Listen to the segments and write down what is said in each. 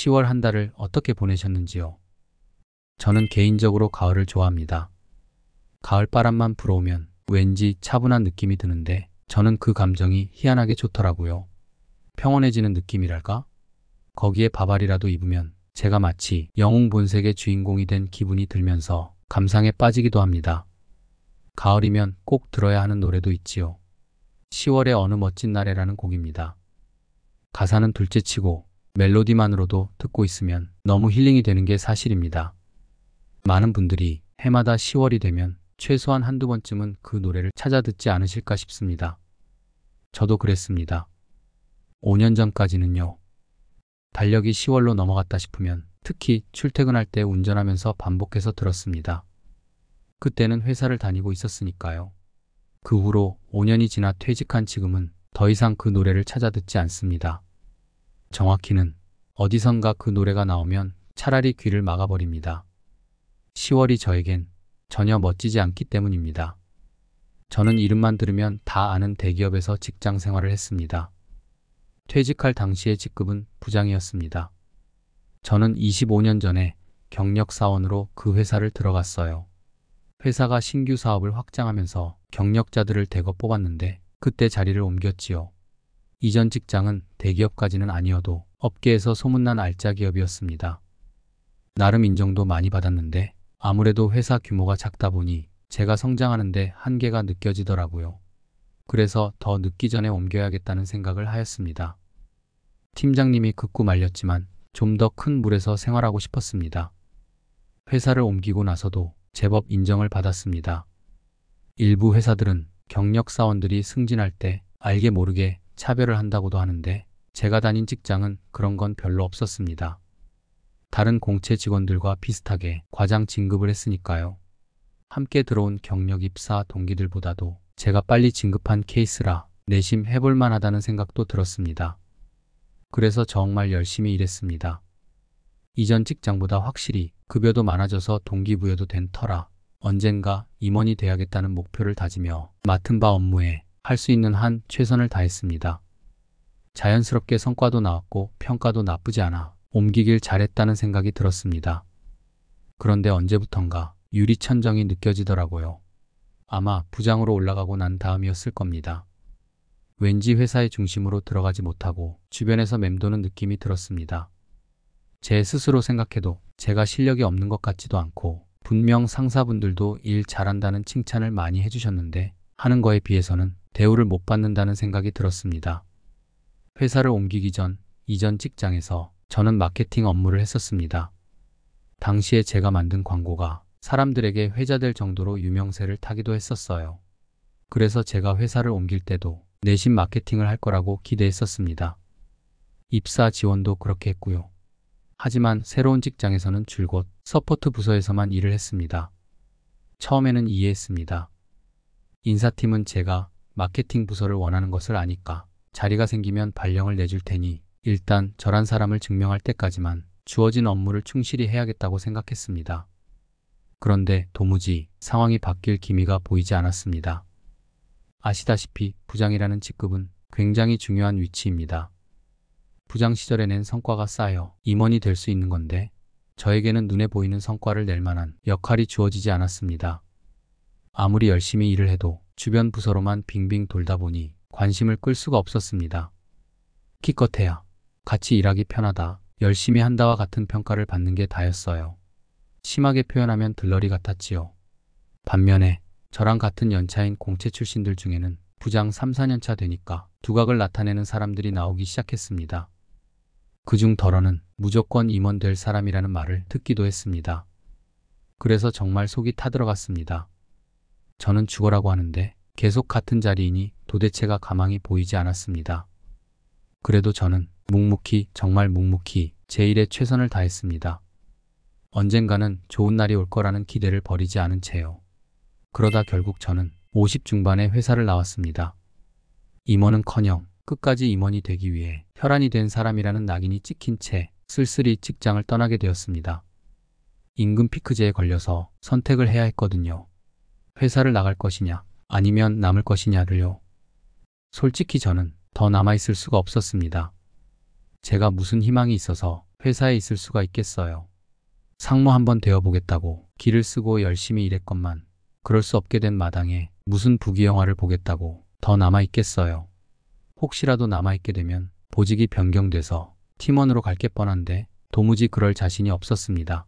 10월 한 달을 어떻게 보내셨는지요? 저는 개인적으로 가을을 좋아합니다. 가을 바람만 불어오면 왠지 차분한 느낌이 드는데 저는 그 감정이 희한하게 좋더라고요. 평온해지는 느낌이랄까? 거기에 바바리라도 입으면 제가 마치 영웅 본색의 주인공이 된 기분이 들면서 감상에 빠지기도 합니다. 가을이면 꼭 들어야 하는 노래도 있지요. 10월의 어느 멋진 날에라는 곡입니다. 가사는 둘째치고 멜로디만으로도 듣고 있으면 너무 힐링이 되는 게 사실입니다. 많은 분들이 해마다 10월이 되면 최소한 한두 번쯤은 그 노래를 찾아 듣지 않으실까 싶습니다. 저도 그랬습니다. 5년 전까지는요. 달력이 10월로 넘어갔다 싶으면 특히 출퇴근할 때 운전하면서 반복해서 들었습니다. 그때는 회사를 다니고 있었으니까요. 그 후로 5년이 지나 퇴직한 지금은 더 이상 그 노래를 찾아 듣지 않습니다. 정확히는 어디선가 그 노래가 나오면 차라리 귀를 막아버립니다. 10월이 저에겐 전혀 멋지지 않기 때문입니다. 저는 이름만 들으면 다 아는 대기업에서 직장 생활을 했습니다. 퇴직할 당시의 직급은 부장이었습니다. 저는 25년 전에 경력사원으로 그 회사를 들어갔어요. 회사가 신규 사업을 확장하면서 경력자들을 대거 뽑았는데 그때 자리를 옮겼지요. 이전 직장은 대기업까지는 아니어도 업계에서 소문난 알짜 기업이었습니다. 나름 인정도 많이 받았는데 아무래도 회사 규모가 작다 보니 제가 성장하는데 한계가 느껴지더라고요. 그래서 더 늦기 전에 옮겨야겠다는 생각을 하였습니다. 팀장님이 극구 말렸지만 좀 더 큰 물에서 생활하고 싶었습니다. 회사를 옮기고 나서도 제법 인정을 받았습니다. 일부 회사들은 경력 사원들이 승진할 때 알게 모르게 차별을 한다고도 하는데 제가 다닌 직장은 그런 건 별로 없었습니다. 다른 공채 직원들과 비슷하게 과장 진급을 했으니까요. 함께 들어온 경력 입사 동기들보다도 제가 빨리 진급한 케이스라 내심 해볼 만하다는 생각도 들었습니다. 그래서 정말 열심히 일했습니다. 이전 직장보다 확실히 급여도 많아져서 동기부여도 된 터라 언젠가 임원이 돼야겠다는 목표를 다지며 맡은 바 업무에 할 수 있는 한 최선을 다했습니다. 자연스럽게 성과도 나왔고 평가도 나쁘지 않아 옮기길 잘했다는 생각이 들었습니다. 그런데 언제부턴가 유리천정이 느껴지더라고요. 아마 부장으로 올라가고 난 다음이었을 겁니다. 왠지 회사의 중심으로 들어가지 못하고 주변에서 맴도는 느낌이 들었습니다. 제 스스로 생각해도 제가 실력이 없는 것 같지도 않고 분명 상사분들도 일 잘한다는 칭찬을 많이 해주셨는데 하는 거에 비해서는 대우를 못 받는다는 생각이 들었습니다. 회사를 옮기기 전 이전 직장에서 저는 마케팅 업무를 했었습니다. 당시에 제가 만든 광고가 사람들에게 회자될 정도로 유명세를 타기도 했었어요. 그래서 제가 회사를 옮길 때도 내심 마케팅을 할 거라고 기대했었습니다. 입사 지원도 그렇게 했고요. 하지만 새로운 직장에서는 줄곧 서포트 부서에서만 일을 했습니다. 처음에는 이해했습니다. 인사팀은 제가 마케팅 부서를 원하는 것을 아니까 자리가 생기면 발령을 내줄 테니 일단 저란 사람을 증명할 때까지만 주어진 업무를 충실히 해야겠다고 생각했습니다. 그런데 도무지 상황이 바뀔 기미가 보이지 않았습니다. 아시다시피 부장이라는 직급은 굉장히 중요한 위치입니다. 부장 시절에 낸 성과가 쌓여 임원이 될 수 있는 건데 저에게는 눈에 보이는 성과를 낼 만한 역할이 주어지지 않았습니다. 아무리 열심히 일을 해도 주변 부서로만 빙빙 돌다 보니 관심을 끌 수가 없었습니다. 기껏해야 같이 일하기 편하다, 열심히 한다와 같은 평가를 받는 게 다였어요. 심하게 표현하면 들러리 같았지요. 반면에 저랑 같은 연차인 공채 출신들 중에는 부장 3, 4년차 되니까 두각을 나타내는 사람들이 나오기 시작했습니다. 그중 덜어는 무조건 임원 될 사람이라는 말을 듣기도 했습니다. 그래서 정말 속이 타들어갔습니다. 저는 죽어라고 하는데 계속 같은 자리이니 도대체가 가망이 보이지 않았습니다. 그래도 저는 묵묵히, 정말 묵묵히 제 일에 최선을 다했습니다. 언젠가는 좋은 날이 올 거라는 기대를 버리지 않은 채요. 그러다 결국 저는 50 중반에 회사를 나왔습니다. 임원은커녕 끝까지 임원이 되기 위해 혈안이 된 사람이라는 낙인이 찍힌 채 쓸쓸히 직장을 떠나게 되었습니다. 임금 피크제에 걸려서 선택을 해야 했거든요. 회사를 나갈 것이냐 아니면 남을 것이냐를요. 솔직히 저는 더 남아있을 수가 없었습니다. 제가 무슨 희망이 있어서 회사에 있을 수가 있겠어요. 상무 한번 되어보겠다고 기를 쓰고 열심히 일했건만 그럴 수 없게 된 마당에 무슨 부귀영화를 보겠다고 더 남아있겠어요. 혹시라도 남아있게 되면 보직이 변경돼서 팀원으로 갈 게 뻔한데 도무지 그럴 자신이 없었습니다.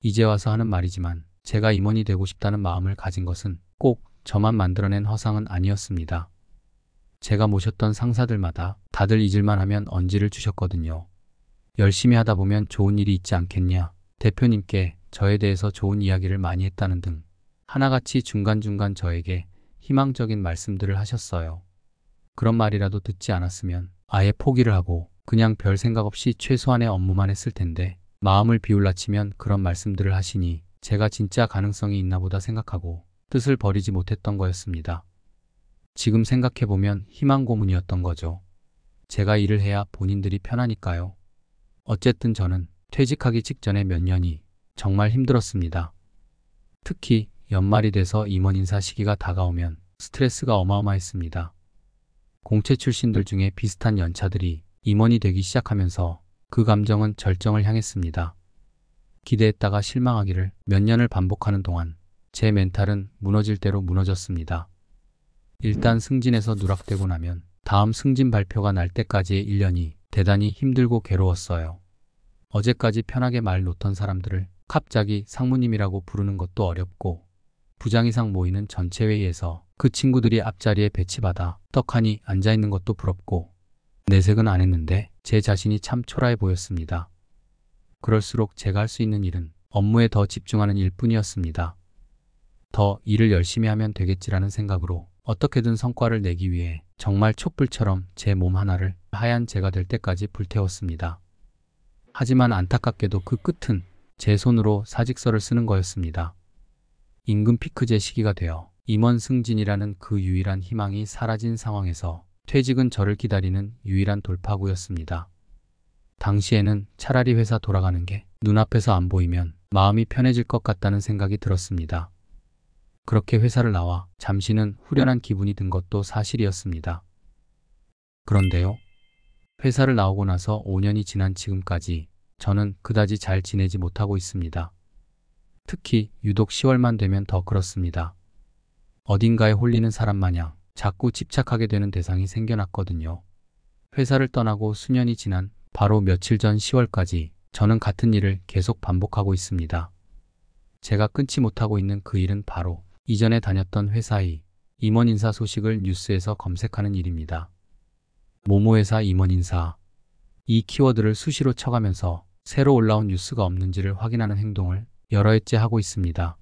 이제 와서 하는 말이지만 제가 임원이 되고 싶다는 마음을 가진 것은 꼭 저만 만들어낸 허상은 아니었습니다. 제가 모셨던 상사들마다 다들 잊을만 하면 언지를 주셨거든요. 열심히 하다 보면 좋은 일이 있지 않겠냐, 대표님께 저에 대해서 좋은 이야기를 많이 했다는 등 하나같이 중간중간 저에게 희망적인 말씀들을 하셨어요. 그런 말이라도 듣지 않았으면 아예 포기를 하고 그냥 별 생각 없이 최소한의 업무만 했을 텐데 마음을 비울라치면 그런 말씀들을 하시니 제가 진짜 가능성이 있나 보다 생각하고 뜻을 버리지 못했던 거였습니다. 지금 생각해보면 희망 고문이었던 거죠. 제가 일을 해야 본인들이 편하니까요. 어쨌든 저는 퇴직하기 직전에 몇 년이 정말 힘들었습니다. 특히 연말이 돼서 임원 인사 시기가 다가오면 스트레스가 어마어마했습니다. 공채 출신들 중에 비슷한 연차들이 임원이 되기 시작하면서 그 감정은 절정을 향했습니다. 기대했다가 실망하기를 몇 년을 반복하는 동안 제 멘탈은 무너질 대로 무너졌습니다. 일단 승진해서 누락되고 나면 다음 승진 발표가 날 때까지의 1년이 대단히 힘들고 괴로웠어요. 어제까지 편하게 말 놓던 사람들을 갑자기 상무님이라고 부르는 것도 어렵고 부장 이상 모이는 전체 회의에서 그 친구들이 앞자리에 배치받아 떡하니 앉아있는 것도 부럽고 내색은 안 했는데 제 자신이 참 초라해 보였습니다. 그럴수록 제가 할 수 있는 일은 업무에 더 집중하는 일뿐이었습니다. 더 일을 열심히 하면 되겠지라는 생각으로 어떻게든 성과를 내기 위해 정말 촛불처럼 제 몸 하나를 하얀 재가 될 때까지 불태웠습니다. 하지만 안타깝게도 그 끝은 제 손으로 사직서를 쓰는 거였습니다. 임금 피크제 시기가 되어 임원 승진이라는 그 유일한 희망이 사라진 상황에서 퇴직은 저를 기다리는 유일한 돌파구였습니다. 당시에는 차라리 회사 돌아가는 게 눈앞에서 안 보이면 마음이 편해질 것 같다는 생각이 들었습니다. 그렇게 회사를 나와 잠시는 후련한 기분이 든 것도 사실이었습니다. 그런데요, 회사를 나오고 나서 5년이 지난 지금까지 저는 그다지 잘 지내지 못하고 있습니다. 특히 유독 10월만 되면 더 그렇습니다. 어딘가에 홀리는 사람 마냥 자꾸 집착하게 되는 대상이 생겨났거든요. 회사를 떠나고 수년이 지난 바로 며칠 전 10월까지 저는 같은 일을 계속 반복하고 있습니다. 제가 끊지 못하고 있는 그 일은 바로 이전에 다녔던 회사의 임원 인사 소식을 뉴스에서 검색하는 일입니다. 모모 회사 임원 인사, 이 키워드를 수시로 쳐가면서 새로 올라온 뉴스가 없는지를 확인하는 행동을 여러 해째 하고 있습니다.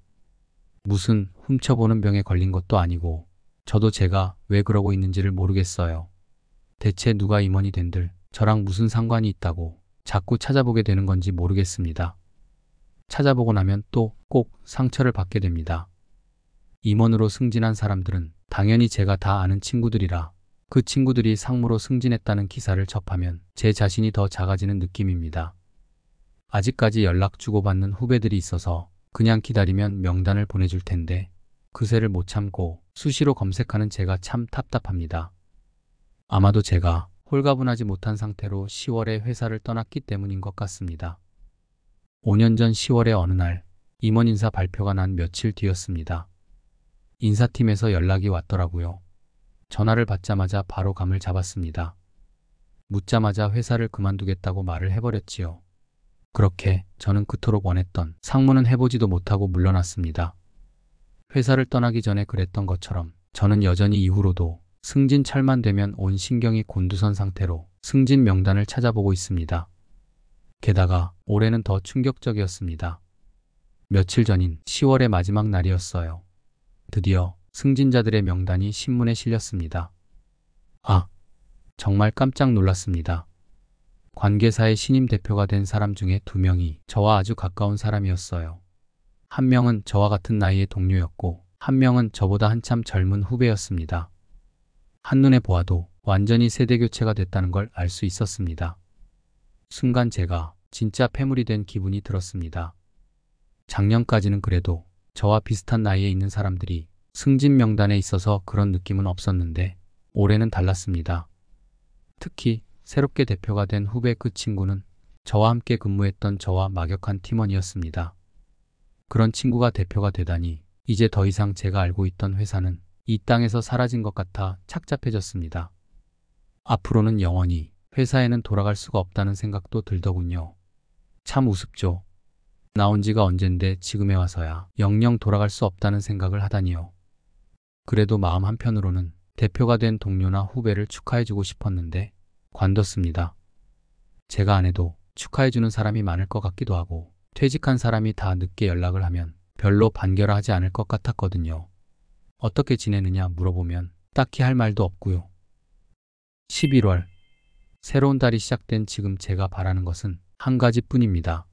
무슨 훔쳐보는 병에 걸린 것도 아니고 저도 제가 왜 그러고 있는지를 모르겠어요. 대체 누가 임원이 된들 저랑 무슨 상관이 있다고 자꾸 찾아보게 되는 건지 모르겠습니다. 찾아보고 나면 또 꼭 상처를 받게 됩니다. 임원으로 승진한 사람들은 당연히 제가 다 아는 친구들이라 그 친구들이 상무로 승진했다는 기사를 접하면 제 자신이 더 작아지는 느낌입니다. 아직까지 연락 주고받는 후배들이 있어서 그냥 기다리면 명단을 보내줄 텐데 그새를 못 참고 수시로 검색하는 제가 참 답답합니다. 아마도 제가 홀가분하지 못한 상태로 10월에 회사를 떠났기 때문인 것 같습니다. 5년 전 10월의 어느 날 임원 인사 발표가 난 며칠 뒤였습니다. 인사팀에서 연락이 왔더라고요. 전화를 받자마자 바로 감을 잡았습니다. 묻자마자 회사를 그만두겠다고 말을 해버렸지요. 그렇게 저는 그토록 원했던 상무는 해보지도 못하고 물러났습니다. 회사를 떠나기 전에 그랬던 것처럼 저는 여전히 이후로도 승진철만 되면 온 신경이 곤두선 상태로 승진 명단을 찾아보고 있습니다. 게다가 올해는 더 충격적이었습니다. 며칠 전인 10월의 마지막 날이었어요. 드디어 승진자들의 명단이 신문에 실렸습니다. 아, 정말 깜짝 놀랐습니다. 관계사의 신임 대표가 된 사람 중에 2명이 저와 아주 가까운 사람이었어요. 한 명은 저와 같은 나이의 동료였고 한 명은 저보다 한참 젊은 후배였습니다. 한눈에 보아도 완전히 세대교체가 됐다는 걸 알 수 있었습니다. 순간 제가 진짜 패물이 된 기분이 들었습니다. 작년까지는 그래도 저와 비슷한 나이에 있는 사람들이 승진 명단에 있어서 그런 느낌은 없었는데 올해는 달랐습니다. 특히 새롭게 대표가 된 후배 그 친구는 저와 함께 근무했던 저와 막역한 팀원이었습니다. 그런 친구가 대표가 되다니 이제 더 이상 제가 알고 있던 회사는 이 땅에서 사라진 것 같아 착잡해졌습니다. 앞으로는 영원히 회사에는 돌아갈 수가 없다는 생각도 들더군요. 참 우습죠. 나온 지가 언젠데 지금에 와서야 영영 돌아갈 수 없다는 생각을 하다니요. 그래도 마음 한편으로는 대표가 된 동료나 후배를 축하해주고 싶었는데 관뒀습니다. 제가 안 해도 축하해주는 사람이 많을 것 같기도 하고 퇴직한 사람이 다 늦게 연락을 하면 별로 반겨라하지 않을 것 같았거든요. 어떻게 지내느냐 물어보면 딱히 할 말도 없고요. 11월 새로운 달이 시작된 지금 제가 바라는 것은 한 가지뿐입니다.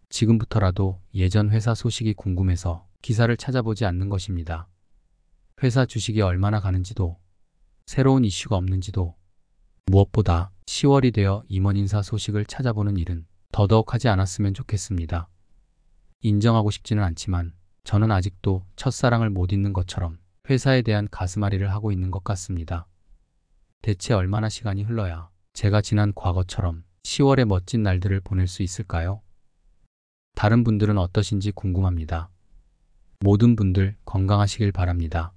지금부터라도 예전 회사 소식이 궁금해서 기사를 찾아보지 않는 것입니다. 회사 주식이 얼마나 가는지도, 새로운 이슈가 없는지도, 무엇보다 10월이 되어 임원 인사 소식을 찾아보는 일은 더더욱 하지 않았으면 좋겠습니다. 인정하고 싶지는 않지만 저는 아직도 첫사랑을 못 잊는 것처럼 회사에 대한 가슴앓이를 하고 있는 것 같습니다. 대체 얼마나 시간이 흘러야 제가 지난 과거처럼 10월의 멋진 날들을 보낼 수 있을까요? 다른 분들은 어떠신지 궁금합니다. 모든 분들 건강하시길 바랍니다.